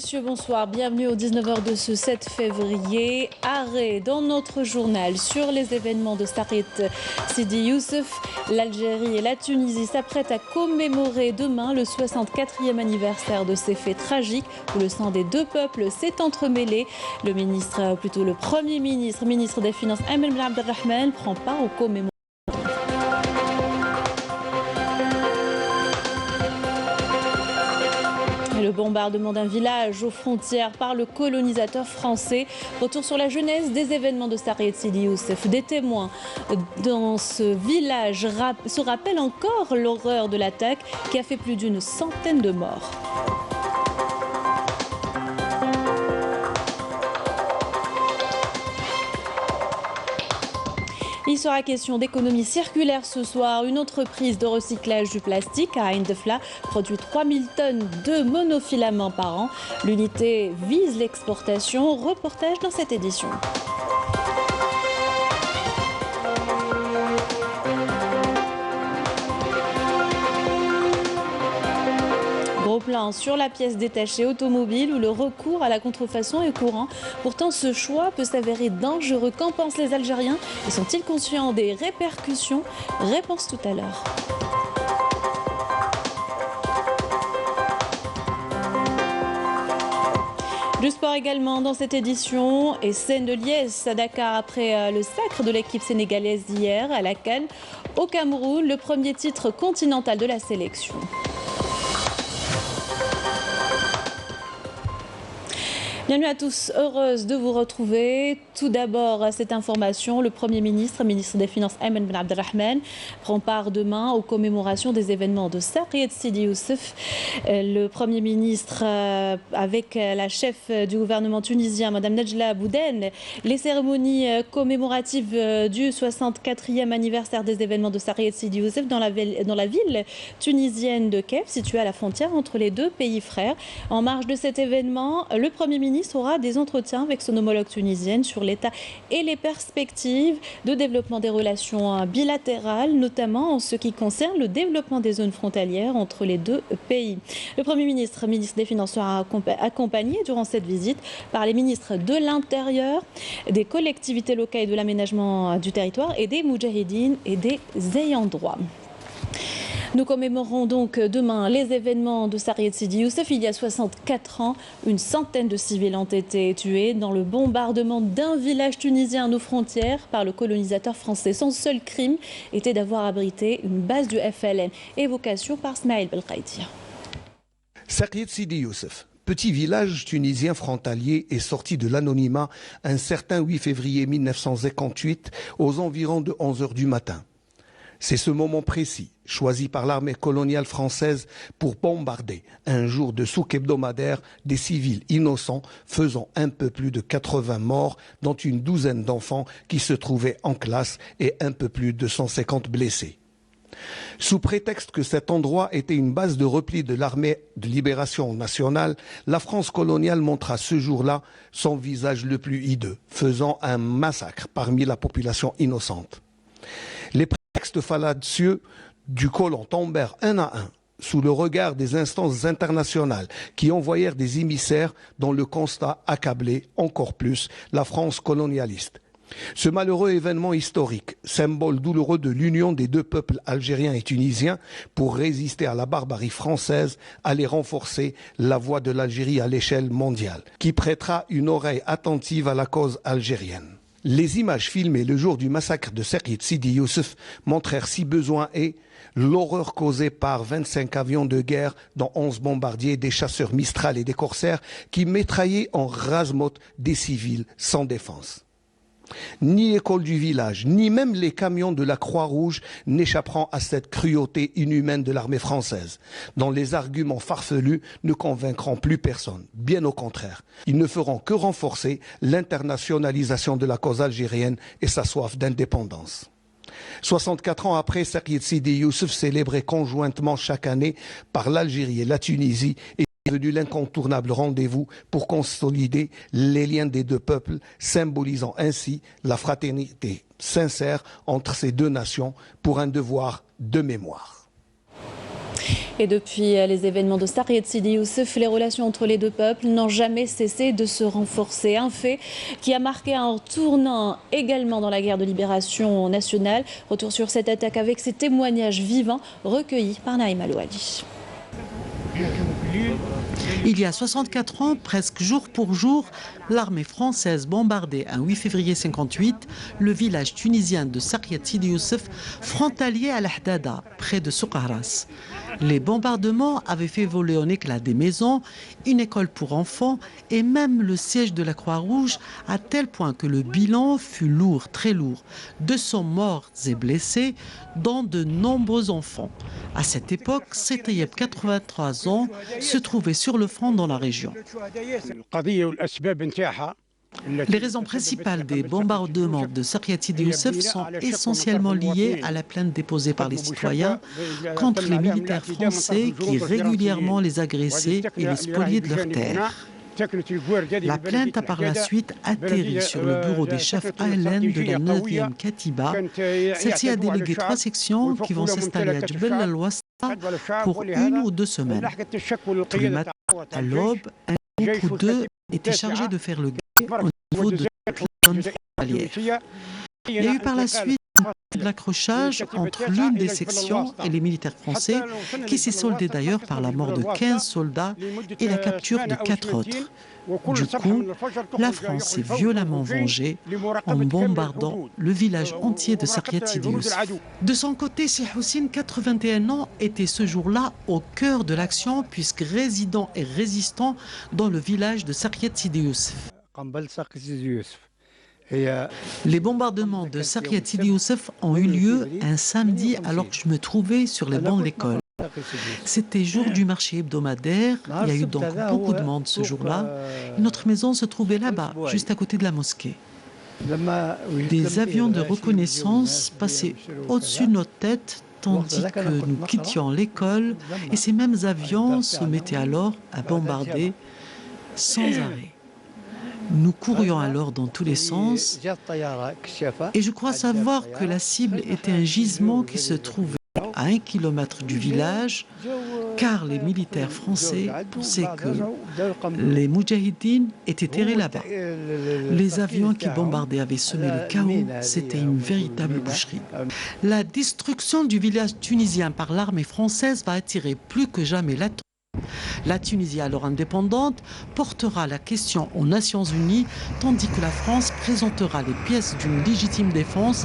messieurs, bonsoir. Bienvenue au 19h de ce 7 février. Arrêt dans notre journal sur les événements de Sarid Sidi Youssef. L'Algérie et la Tunisie s'apprêtent à commémorer demain le 64e anniversaire de ces faits tragiques où le sang des deux peuples s'est entremêlé. Le Premier ministre, ministre des Finances, Ayman Ben Abdelrahman, prend part aux commémorations. Le bombardement d'un village aux frontières par le colonisateur français. Retour sur la genèse des événements de Sarid Sidi Youssef. Des témoins dans ce village se rappellent encore l'horreur de l'attaque qui a fait plus d'une centaine de morts. Il sera question d'économie circulaire ce soir. Une entreprise de recyclage du plastique à Ain Defla produit 3000 tonnes de monofilaments par an. L'unité vise l'exportation. Reportage dans cette édition. Gros plan sur la pièce détachée automobile où le recours à la contrefaçon est courant. Pourtant, ce choix peut s'avérer dangereux. Qu'en pensent les Algériens et sont-ils conscients des répercussions? Réponse tout à l'heure. Du sport également dans cette édition et scène de liesse à Dakar après le sacre de l'équipe sénégalaise d'hier à la CAN au Cameroun, le premier titre continental de la sélection. Bienvenue à tous, heureuse de vous retrouver. Tout d'abord, cette information, le Premier ministre, ministre des Finances Ayman Ben Abdelrahman, prend part demain aux commémorations des événements de Sarid Sidi Youssef. Le Premier ministre, avec la chef du gouvernement tunisien, Mme Nedjla Bouden, les cérémonies commémoratives du 64e anniversaire des événements de Sarid Sidi Youssef dans la ville tunisienne de Kef, située à la frontière entre les deux pays frères. En marge de cet événement, le Premier ministre aura des entretiens avec son homologue tunisienne sur l'état et les perspectives de développement des relations bilatérales, notamment en ce qui concerne le développement des zones frontalières entre les deux pays. Le Premier ministre, ministre des Finances, sera accompagné durant cette visite par les ministres de l'Intérieur, des collectivités locales et de l'aménagement du territoire et des moudjahidines et des ayants droit. Nous commémorons donc demain les événements de Sarid Sidi Youssef. Il y a 64 ans, une centaine de civils ont été tués dans le bombardement d'un village tunisien à nos frontières par le colonisateur français. Son seul crime était d'avoir abrité une base du FLN. Évocation par Smaïl Belkhaïti. Sarid Sidi Youssef, petit village tunisien frontalier, est sorti de l'anonymat un certain 8 février 1958 aux environs de 11 h du matin. C'est ce moment précis, choisi par l'armée coloniale française pour bombarder un jour de souk hebdomadaire des civils innocents, faisant un peu plus de 80 morts, dont une douzaine d'enfants qui se trouvaient en classe et un peu plus de 150 blessés. Sous prétexte que cet endroit était une base de repli de l'armée de libération nationale, la France coloniale montra ce jour-là son visage le plus hideux, faisant un massacre parmi la population innocente. Les prétextes fallacieux du colon tombèrent un à un sous le regard des instances internationales qui envoyèrent des émissaires dont le constat accablait encore plus la France colonialiste. Ce malheureux événement historique, symbole douloureux de l'union des deux peuples algériens et tunisiens pour résister à la barbarie française, allait renforcer la voix de l'Algérie à l'échelle mondiale, qui prêtera une oreille attentive à la cause algérienne. Les images filmées le jour du massacre de Sarid Sidi Youssef montrèrent, si besoin est, l'horreur causée par 25 avions de guerre, dont 11 bombardiers, des chasseurs Mistral et des corsaires, qui métraillaient en rase-motte des civils sans défense. Ni l'école du village, ni même les camions de la Croix-Rouge n'échapperont à cette cruauté inhumaine de l'armée française, dont les arguments farfelus ne convaincront plus personne. Bien au contraire, ils ne feront que renforcer l'internationalisation de la cause algérienne et sa soif d'indépendance. 64 ans après, Sarid Sidi Youssef, célébré conjointement chaque année par l'Algérie et la Tunisie, est devenu l'incontournable rendez-vous pour consolider les liens des deux peuples, symbolisant ainsi la fraternité sincère entre ces deux nations pour un devoir de mémoire. Et depuis les événements de Saqiet Sidi Youssef, les relations entre les deux peuples n'ont jamais cessé de se renforcer. Un fait qui a marqué un tournant également dans la guerre de libération nationale. Retour sur cette attaque avec ces témoignages vivants recueillis par Naïm Alouali. Il y a 64 ans, presque jour pour jour, l'armée française bombardait un 8 février 58 le village tunisien de Saqiet Sidi Youssef, frontalier à l'Ahdada, près de Souk Ahras. Les bombardements avaient fait voler en éclats des maisons, une école pour enfants et même le siège de la Croix-Rouge, à tel point que le bilan fut lourd, très lourd. 200 morts et blessés, dont de nombreux enfants. À cette époque, Seytaïeb, 83 ans, se trouvait sur le front dans la région. Les raisons principales des bombardements de Saqiet Sidi Youssef sont essentiellement liées à la plainte déposée par les citoyens contre les militaires français qui régulièrement les agressaient et les spoliaient de leurs terres. La plainte a par la suite atterri sur le bureau des chefs ALN de la 9e Katiba. Celle-ci a délégué 3 sections qui vont s'installer à Djebel al-Wasta pour 1 ou 2 semaines. Tous les matins, à l'aube, un groupe ou 2 était chargé de faire le guet au niveau de la zone frontalière. Il y a eu par la suite de l'accrochage entre l'une des sections et les militaires français, qui s'est soldé d'ailleurs par la mort de 15 soldats et la capture de 4 autres. Du coup, la France s'est violemment vengée en bombardant le village entier de Saqiet Sidi Youssef. De son côté, Cheikh Houssine, 81 ans, était ce jour-là au cœur de l'action, puisque résident et résistant dans le village de Saqiet Sidi Youssef. Les bombardements de Saqiet Sidi Youssef ont eu lieu un samedi alors que je me trouvais sur les bancs de l'école. C'était jour du marché hebdomadaire, il y a eu donc beaucoup de monde ce jour-là. Et notre maison se trouvait là-bas, juste à côté de la mosquée. Des avions de reconnaissance passaient au-dessus de notre tête tandis que nous quittions l'école et ces mêmes avions se mettaient alors à bombarder sans arrêt. Nous courions alors dans tous les sens et je crois savoir que la cible était un gisement qui se trouvait à 1 kilomètre du village, car les militaires français pensaient que les moudjahidines étaient terrés là-bas. Les avions qui bombardaient avaient semé le chaos, c'était une véritable boucherie. La destruction du village tunisien par l'armée française va attirer plus que jamais l'attention. La Tunisie, alors indépendante, portera la question aux Nations Unies, tandis que la France présentera les pièces d'une légitime défense,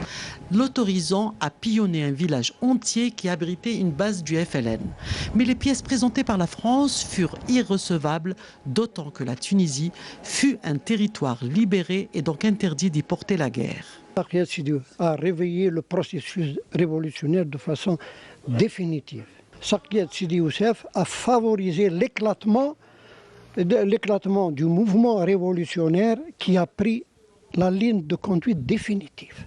l'autorisant à pillonner un village entier qui abritait une base du FLN. Mais les pièces présentées par la France furent irrecevables, d'autant que la Tunisie fut un territoire libéré et donc interdit d'y porter la guerre. Saqiet Sidi a réveillé le processus révolutionnaire de façon définitive. Saqiet Sidi Youssef a favorisé l'éclatement du mouvement révolutionnaire qui a pris la ligne de conduite définitive.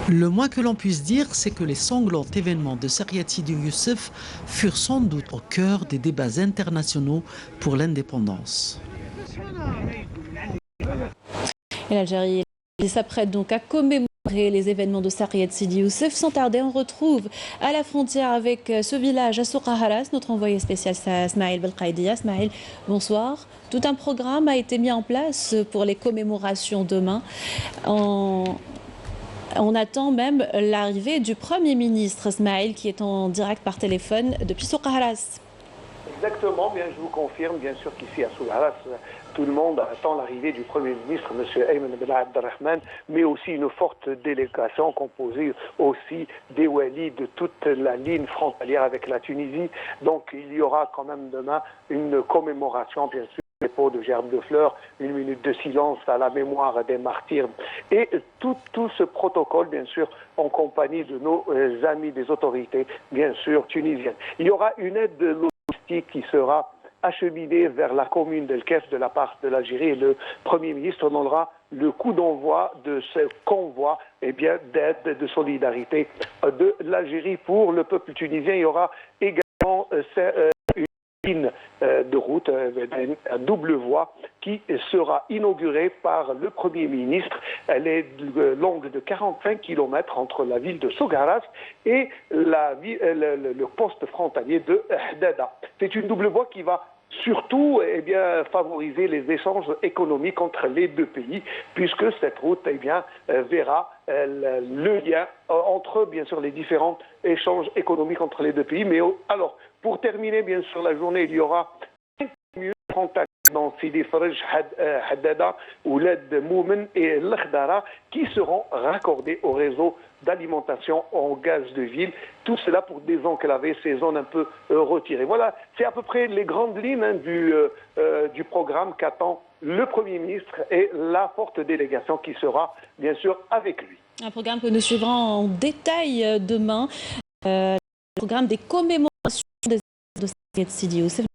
Le moins que l'on puisse dire, c'est que les sanglants événements de Saqiet Sidi Youssef furent sans doute au cœur des débats internationaux pour l'indépendance. Et l'Algérie s'apprête donc à commémorer les événements de Saqiet Sidi Youssef. Sans tarder, on retrouve à la frontière avec ce village à Souk Ahras notre envoyé spécial Smaïl Belkaidia. Smaïl, bonsoir. Tout un programme a été mis en place pour les commémorations demain. On attend même l'arrivée du Premier ministre Smaïl qui est en direct par téléphone depuis Souk Ahras. Exactement, bien je vous confirme, bien sûr qu'ici à Souk Ahras, tout le monde attend l'arrivée du Premier ministre, M. Ayman Ben Abdelrahman, mais aussi une forte délégation composée aussi des walis de toute la ligne frontalière avec la Tunisie. Donc il y aura quand même demain une commémoration, bien sûr, dépôt de gerbes de fleurs, 1 minute de silence à la mémoire des martyrs. Et tout ce protocole, bien sûr, en compagnie de nos amis des autorités, bien sûr, tunisiennes. Il y aura une aide logistique qui sera acheminée vers la commune d'El Kef de la part de l'Algérie et le Premier ministre donnera le coup d'envoi de ce convoi d'aide, de solidarité de l'Algérie pour le peuple tunisien. Il y aura également une ligne de route à double voie qui sera inaugurée par le Premier ministre. Elle est longue de 45 km entre la ville de Sogaras et le poste frontalier de Hdada. C'est une double voie qui va surtout favoriser les échanges économiques entre les deux pays, puisque cette route verra le lien entre bien sûr les différents échanges économiques entre les deux pays. Mais alors, pour terminer bien sûr la journée, il y aura frontaliers dans Sidi Frej, Haddada, Ouled Moumen et L'Akhdara qui seront raccordés au réseau d'alimentation en gaz de ville. Tout cela pour désenclaver ces zones un peu retirées. Voilà, c'est à peu près les grandes lignes du programme qu'attend le Premier ministre et la forte délégation qui sera bien sûr avec lui. Un programme que nous suivrons en détail demain. Le programme des commémorations des de Saqiet Sidi Youssef,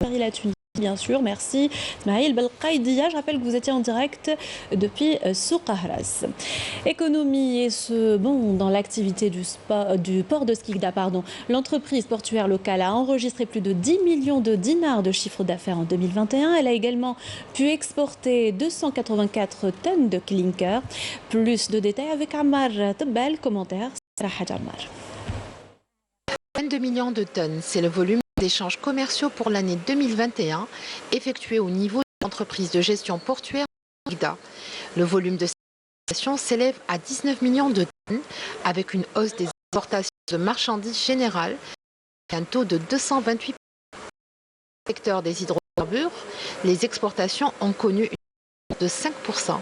la Tunisie, bien sûr. Merci. Maïl Belqaïdia, je rappelle que vous étiez en direct depuis Souk Ahras. Économie et ce bond dans l'activité du port de Skikda. L'entreprise portuaire locale a enregistré plus de 10 millions de dinars de chiffre d'affaires en 2021. Elle a également pu exporter 284 tonnes de clinker. Plus de détails avec Ammar Tebal, commentaire Rahat Ammar. 22 millions de tonnes, c'est le volume d'échanges commerciaux pour l'année 2021 effectué au niveau de l'entreprise de gestion portuaire Skikda. Le volume de circulation s'élève à 19 millions de tonnes avec une hausse des exportations de marchandises générales avec un taux de 228%. Dans le secteur des hydrocarbures, les exportations ont connu une hausse de 5%.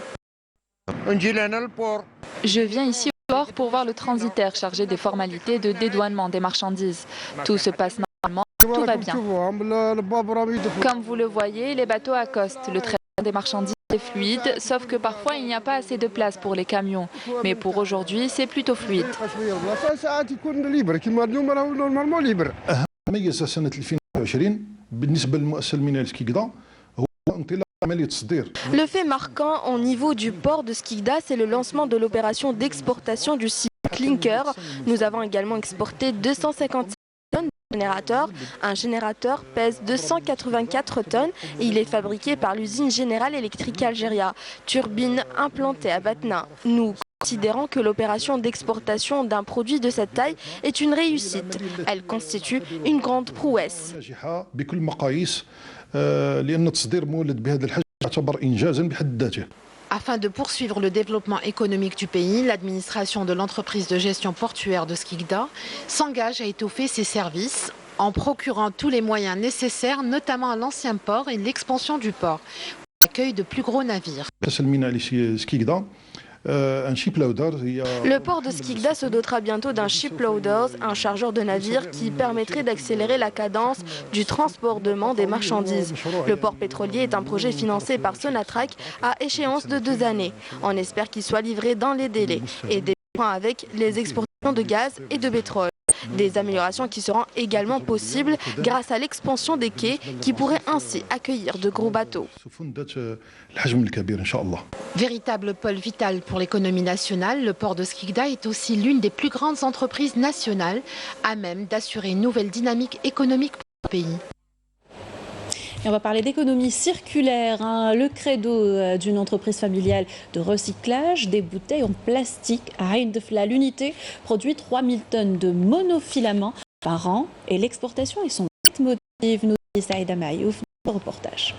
Je viens ici au port pour voir le transitaire chargé des formalités de dédouanement des marchandises. Tout se passe normalement, tout va bien. Comme vous le voyez, les bateaux accostent. Le traitement des marchandises est fluide, sauf que parfois il n'y a pas assez de place pour les camions. Mais pour aujourd'hui, c'est plutôt fluide. Le fait marquant au niveau du port de Skikda, c'est le lancement de l'opération d'exportation du site Clinker. Nous avons également exporté 250 tonnes de générateurs. Un générateur pèse 284 tonnes et il est fabriqué par l'usine Générale Électrique Algéria, turbine implantée à Batna. Nous considérons que l'opération d'exportation d'un produit de cette taille est une réussite. Elle constitue une grande prouesse. Afin de poursuivre le développement économique du pays, l'administration de l'entreprise de gestion portuaire de Skikda s'engage à étoffer ses services en procurant tous les moyens nécessaires, notamment à l'ancien port et l'expansion du port, pour l'accueil de plus gros navires. Le port de Skikda se dotera bientôt d'un shiploader, un chargeur de navires qui permettrait d'accélérer la cadence du transportement des marchandises. Le port pétrolier est un projet financé par Sonatrach à échéance de 2 années. On espère qu'il soit livré dans les délais et débuteront avec les exportations de gaz et de pétrole. Des améliorations qui seront également possibles grâce à l'expansion des quais qui pourraient ainsi accueillir de gros bateaux. Véritable pôle vital pour l'économie nationale, le port de Skikda est aussi l'une des plus grandes entreprises nationales à même d'assurer une nouvelle dynamique économique pour le pays. Et on va parler d'économie circulaire, le credo d'une entreprise familiale de recyclage des bouteilles en plastique à Ain Defla. L'unité produit 3000 tonnes de monofilaments par an et l'exportation est son leitmotiv, nous dit Saïda Maïouf, notre reportage.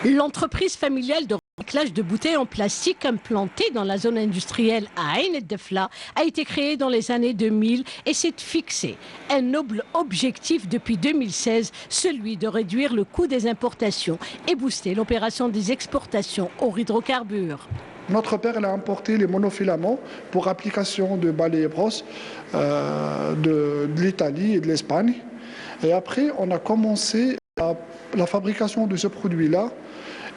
L'entreprise familiale de recyclage de bouteilles en plastique implantée dans la zone industrielle à Ain Defla a été créée dans les années 2000 et s'est fixé un noble objectif depuis 2016, celui de réduire le coût des importations et booster l'opération des exportations hors hydrocarbures. Notre père a importé les monofilaments pour application de balais et brosses de l'Italie et de l'Espagne. Et après, on a commencé la fabrication de ce produit-là.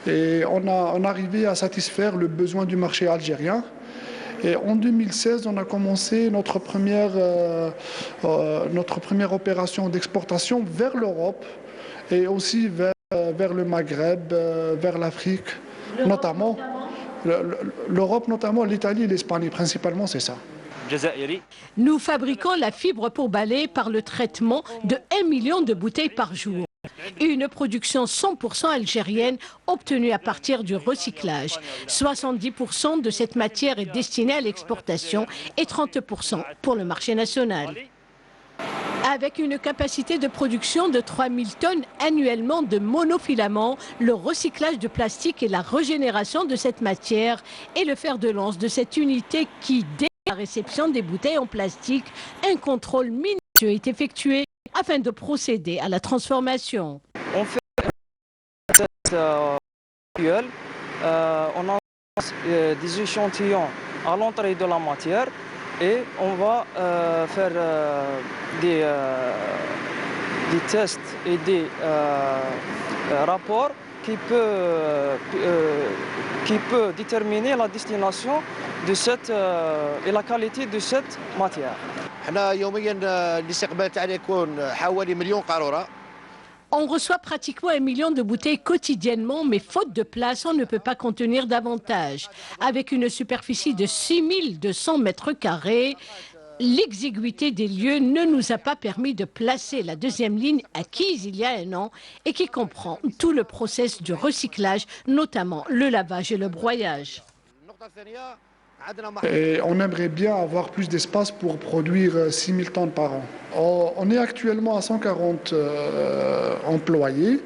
Et on arrivé à satisfaire le besoin du marché algérien. Et en 2016, on a commencé notre première opération d'exportation vers l'Europe et aussi vers le Maghreb, vers l'Afrique, notamment. L'Europe, notamment l'Italie et l'Espagne, principalement, c'est ça. Nous fabriquons la fibre pour balai par le traitement de 1 million de bouteilles par jour. Une production 100% algérienne obtenue à partir du recyclage. 70% de cette matière est destinée à l'exportation et 30% pour le marché national. Avec une capacité de production de 3000 tonnes annuellement de monofilaments, le recyclage de plastique et la régénération de cette matière est le fer de lance de cette unité qui, dès la réception des bouteilles en plastique, un contrôle minutieux est effectué afin de procéder à la transformation. On fait on a des échantillons à l'entrée de la matière et on va faire des tests et des rapports qui peut déterminer la destination de cette et la qualité de cette matière. On reçoit pratiquement 1 million de bouteilles quotidiennement, mais faute de place, on ne peut pas contenir davantage. Avec une superficie de 6200 mètres carrés, l'exiguïté des lieux ne nous a pas permis de placer la deuxième ligne acquise il y a 1 an et qui comprend tout le processus du recyclage, notamment le lavage et le broyage. Et on aimerait bien avoir plus d'espace pour produire 6000 tonnes par an. On est actuellement à 140 employés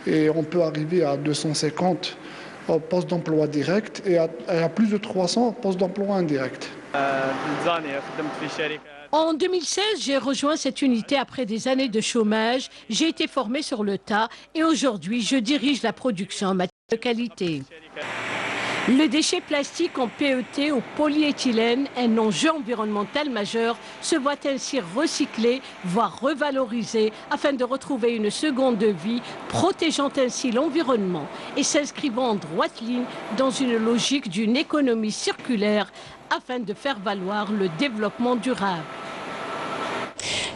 et on peut arriver à 250 postes d'emploi directs et à plus de 300 postes d'emploi indirects. En 2016, j'ai rejoint cette unité après des années de chômage. J'ai été formé sur le tas et aujourd'hui, je dirige la production en matière de qualité. Le déchet plastique en PET ou polyéthylène, un enjeu environnemental majeur, se voit ainsi recyclé, voire revalorisé, afin de retrouver une seconde vie, protégeant ainsi l'environnement et s'inscrivant en droite ligne dans une logique d'une économie circulaire, afin de faire valoir le développement durable.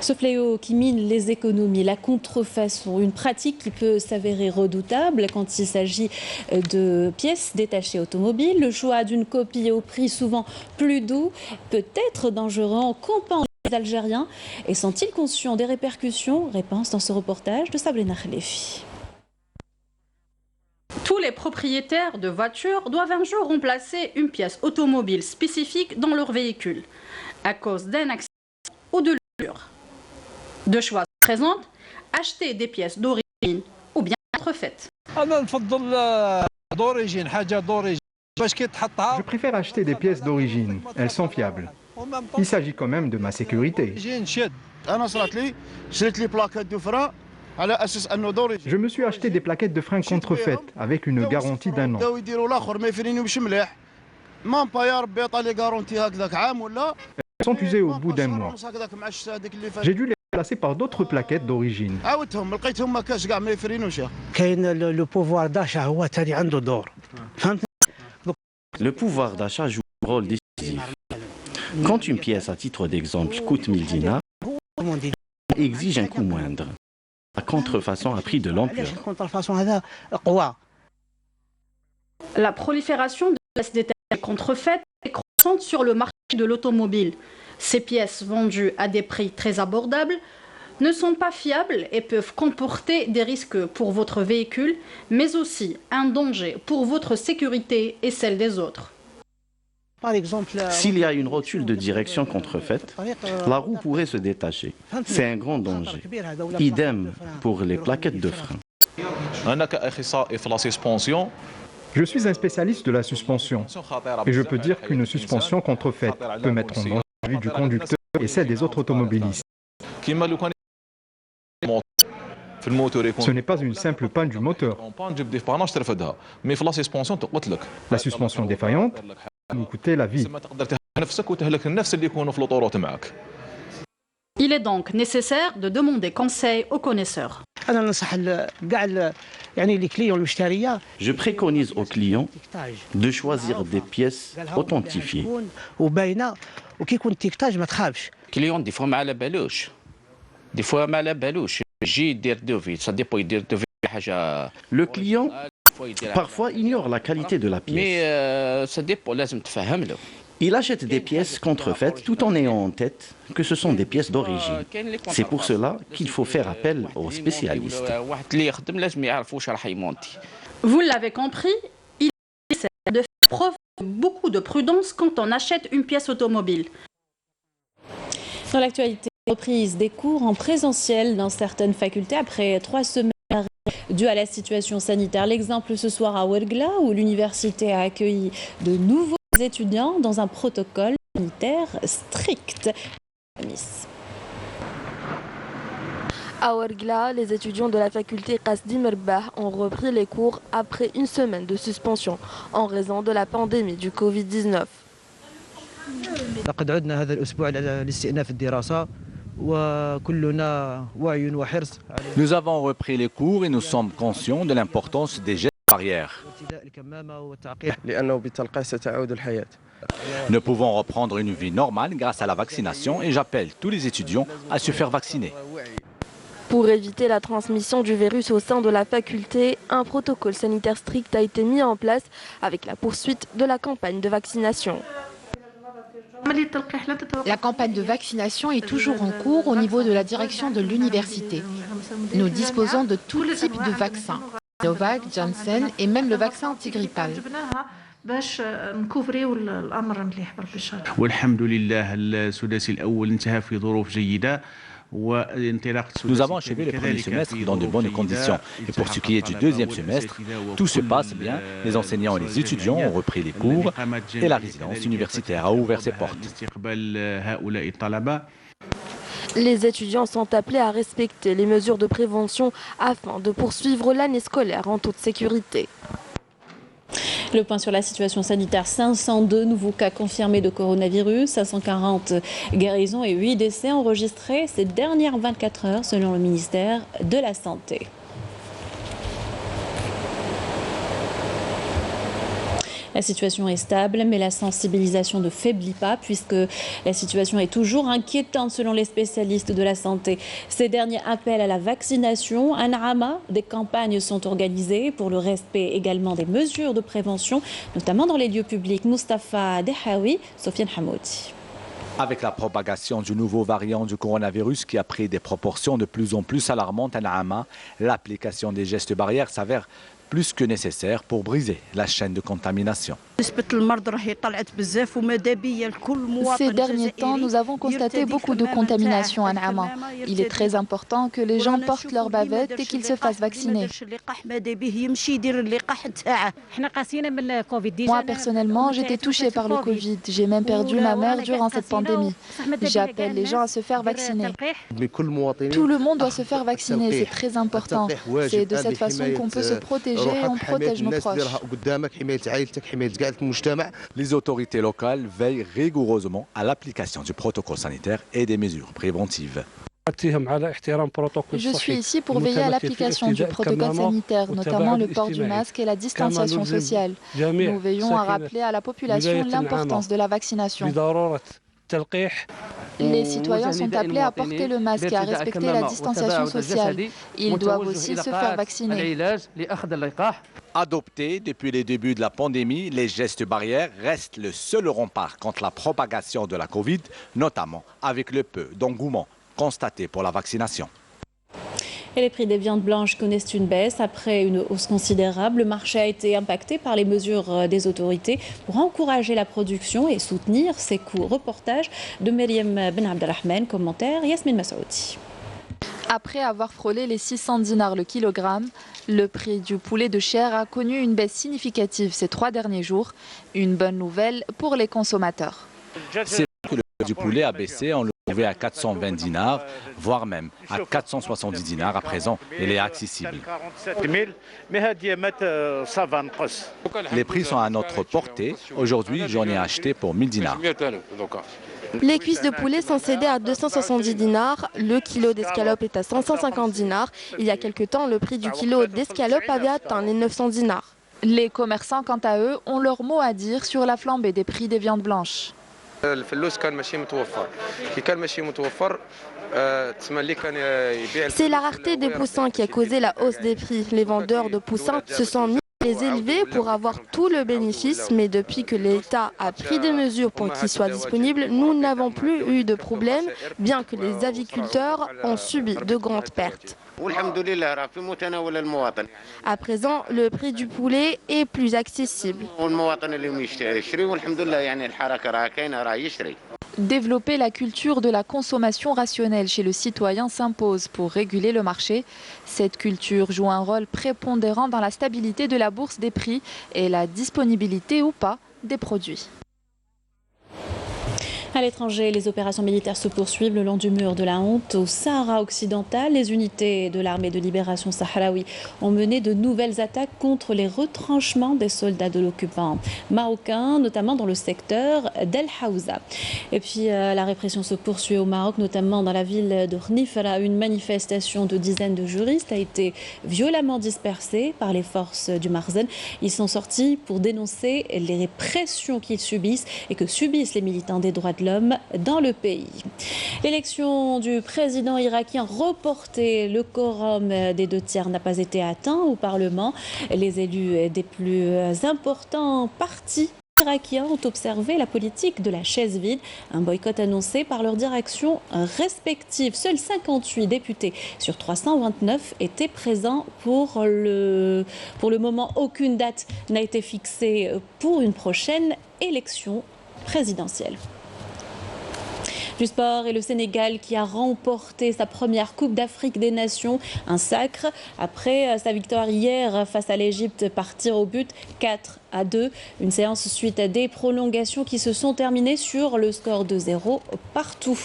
Ce fléau qui mine les économies, la contrefaçon, une pratique qui peut s'avérer redoutable quand il s'agit de pièces détachées automobiles. Le choix d'une copie au prix souvent plus doux peut être dangereux en campant les Algériens. Et sont-ils conscients des répercussions? Réponse dans ce reportage de Sabrina Khalifi. Tous les propriétaires de voitures doivent un jour remplacer une pièce automobile spécifique dans leur véhicule à cause d'un accident ou de l'usure. Deux choix se présentent, acheter des pièces d'origine ou bien contrefaites. Je préfère acheter des pièces d'origine, elles sont fiables. Il s'agit quand même de ma sécurité. Je me suis acheté des plaquettes de frein contrefaites avec une garantie d'1 an. Elles sont usées au bout d'1 mois. J'ai dû les remplacer par d'autres plaquettes d'origine. Le pouvoir d'achat joue un rôle décisif. Quand une pièce, à titre d'exemple, coûte 1000 dinars, exige un coût moindre. La contrefaçon a pris de l'ampleur. La prolifération de pièces détachées contrefaites est croissante sur le marché de l'automobile. Ces pièces vendues à des prix très abordables ne sont pas fiables et peuvent comporter des risques pour votre véhicule, mais aussi un danger pour votre sécurité et celle des autres. S'il y a une rotule de direction contrefaite, la roue pourrait se détacher. C'est un grand danger. Idem pour les plaquettes de frein. Je suis un spécialiste de la suspension et je peux dire qu'une suspension contrefaite peut mettre en danger la vie du conducteur et celle des autres automobilistes. Ce n'est pas une simple panne du moteur. La suspension défaillante peut nous coûter la vie. Il est donc nécessaire de demander conseil aux connaisseurs. Je préconise aux clients de choisir des pièces authentifiées. كليون دي فوا ما على بالوش دي فوا ما على بالوش يجي يدير دوفي ça dépend يدير دوفي حاجه. Le client parfois ignore la qualité de la pièce. Mais ça dépend لازم تفهم له. Il achète des pièces contrefaites tout en ayant en tête que ce sont des pièces d'origine. C'est pour cela qu'il faut faire appel aux spécialistes. Vous l'avez compris, il est nécessaire de faire preuve de beaucoup de prudence quand on achète une pièce automobile. Dans l'actualité, reprise des cours en présentiel dans certaines facultés après 3 semaines dû à la situation sanitaire. L'exemple ce soir à Ouergla où l'université a accueilli de nouveaux étudiants dans un protocole sanitaire strict. À Ouergla, les étudiants de la faculté Qasdi Merbah ont repris les cours après une semaine de suspension en raison de la pandémie du Covid-19. Nous avons repris les cours et nous sommes conscients de l'importance des gestes barrières. Nous pouvons reprendre une vie normale grâce à la vaccination et j'appelle tous les étudiants à se faire vacciner. Pour éviter la transmission du virus au sein de la faculté, un protocole sanitaire strict a été mis en place avec la poursuite de la campagne de vaccination. La campagne de vaccination est toujours en cours au niveau de la direction de l'université. Nous disposons de tout type de vaccins, Novak, Janssen et même le vaccin antigrippal. Nous avons achevé le premier semestre dans de bonnes conditions. Et pour ce qui est du deuxième semestre, tout se passe bien. Les enseignants et les étudiants ont repris les cours et la résidence universitaire a ouvert ses portes. Les étudiants sont appelés à respecter les mesures de prévention afin de poursuivre l'année scolaire en toute sécurité. Le point sur la situation sanitaire, 502 nouveaux cas confirmés de coronavirus, 540 guérisons et 8 décès enregistrés ces dernières 24 heures selon le ministère de la Santé. La situation est stable, mais la sensibilisation ne faiblit pas puisque la situation est toujours inquiétante selon les spécialistes de la santé. Ces derniers appellent à la vaccination. À Naama, des campagnes sont organisées pour le respect également des mesures de prévention, notamment dans les lieux publics. Mustafa Dehawi, Sofiane Hamoudi. Avec la propagation du nouveau variant du coronavirus qui a pris des proportions de plus en plus alarmantes à Naama, l'application des gestes barrières s'avère plus que nécessaire pour briser la chaîne de contamination. Ces derniers temps, nous avons constaté beaucoup de contamination à Naama. Il est très important que les gens portent leur bavette et qu'ils se fassent vacciner. Moi, personnellement, j'étais touchée par le Covid. J'ai même perdu ma mère durant cette pandémie. J'appelle les gens à se faire vacciner. Tout le monde doit se faire vacciner, c'est très important. C'est de cette façon qu'on peut se protéger et on protège nos proches. Les autorités locales veillent rigoureusement à l'application du protocole sanitaire et des mesures préventives. Je suis ici pour veiller à l'application du protocole sanitaire, notamment le port du masque et la distanciation sociale. Nous veillons à rappeler à la population l'importance de la vaccination. Les citoyens sont appelés à porter le masque et à respecter la distanciation sociale. Ils doivent aussi se faire vacciner. Adoptés depuis les débuts de la pandémie, les gestes barrières restent le seul rempart contre la propagation de la Covid, notamment avec le peu d'engouement constaté pour la vaccination. Et les prix des viandes blanches connaissent une baisse après une hausse considérable. Le marché a été impacté par les mesures des autorités pour encourager la production et soutenir ses coûts. Reportage de Myriam Ben Abdelrahman, commentaire Yasmine Massaoudi. Après avoir frôlé les 600 dinars le kilogramme, le prix du poulet de chair a connu une baisse significative ces 3 derniers jours. Une bonne nouvelle pour les consommateurs. C'est que le prix du poulet a baissé, on le trouvait à 420 dinars, voire même à 470 dinars. À présent, il est accessible. Les prix sont à notre portée. Aujourd'hui, j'en ai acheté pour 1000 dinars. Les cuisses de poulet sont cédées à 270 dinars. Le kilo d'escalope est à 550 dinars. Il y a quelque temps, le prix du kilo d'escalope avait atteint les 900 dinars. Les commerçants, quant à eux, ont leur mot à dire sur la flambée des prix des viandes blanches. C'est la rareté des poussins qui a causé la hausse des prix. Les vendeurs de poussins se sont mis les élever pour avoir tout le bénéfice, mais depuis que l'État a pris des mesures pour qu'ils soient disponibles, nous n'avons plus eu de problème, bien que les aviculteurs ont subi de grandes pertes. À présent, le prix du poulet est plus accessible. Développer la culture de la consommation rationnelle chez le citoyen s'impose pour réguler le marché. Cette culture joue un rôle prépondérant dans la stabilité de la bourse des prix et la disponibilité ou pas des produits. À l'étranger, les opérations militaires se poursuivent le long du mur de la honte. Au Sahara occidental, les unités de l'armée de libération sahraoui ont mené de nouvelles attaques contre les retranchements des soldats de l'occupant marocain, notamment dans le secteur d'El Haouza. Et puis la répression se poursuit au Maroc, notamment dans la ville de Khnifra. Une manifestation de dizaines de juristes a été violemment dispersée par les forces du Marzen. Ils sont sortis pour dénoncer les répressions qu'ils subissent et que subissent les militants des droits de l'homme dans le pays. L'élection du président irakien reportée, le quorum des 2/3 n'a pas été atteint au Parlement. Les élus des plus importants partis irakiens ont observé la politique de la chaise vide, un boycott annoncé par leurs directions respectives. Seuls 58 députés sur 329 étaient présents pour le moment. Aucune date n'a été fixée pour une prochaine élection présidentielle. Du sport et le Sénégal qui a remporté sa première Coupe d'Afrique des Nations, un sacre après sa victoire hier face à l'Égypte par tir au but 4-2. Une séance suite à des prolongations qui se sont terminées sur le score de 0 partout.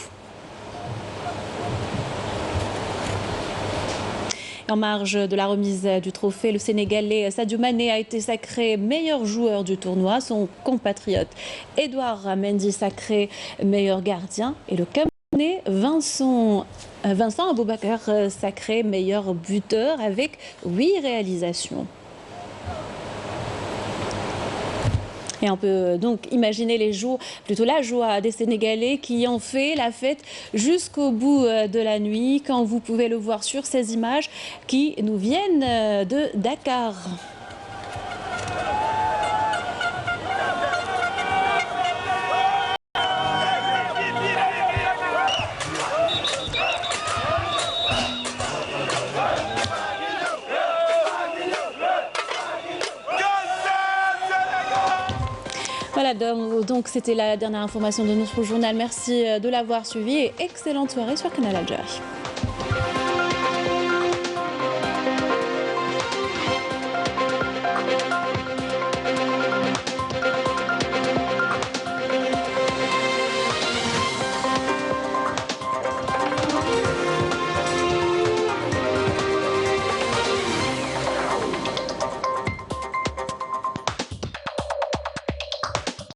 En marge de la remise du trophée, le Sénégalais Sadio Mané a été sacré meilleur joueur du tournoi. Son compatriote Edouard Mendy sacré meilleur gardien. Et le Camerounais Vincent Aboubakar sacré meilleur buteur avec 8 réalisations. Et on peut donc imaginer la joie des Sénégalais qui ont fait la fête jusqu'au bout de la nuit, quand vous pouvez le voir sur ces images qui nous viennent de Dakar. Voilà, donc c'était la dernière information de notre journal. Merci de l'avoir suivi et excellente soirée sur Canal Algérie.